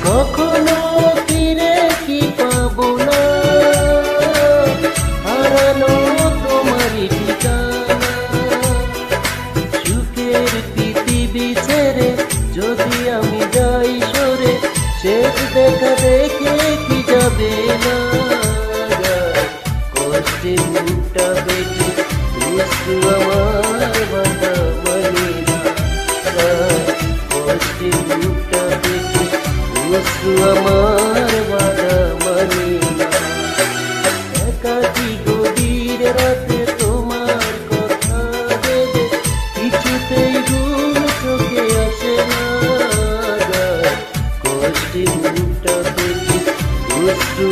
কখনো ফিরে কি পাবো না হারানো তোমারই ঠিকানা। সুখের পৃথিবী ছেড়ে যদি আমি যাই সরে, শেষ দেখা দেখে কি যাবে না। কষ্টে মুখটা বেঁধে অশ্রু আমার বাধা মানে না। কষ্টে মুখটা বেঁধে অশ্রু আমার বাধা মানে না। একাকী গভীর রাতে তোমার কথা ভেবে কিছুতেই ঘুম চোখে আসে না। কষ্টে মুখটা বেঁধে অশ্রু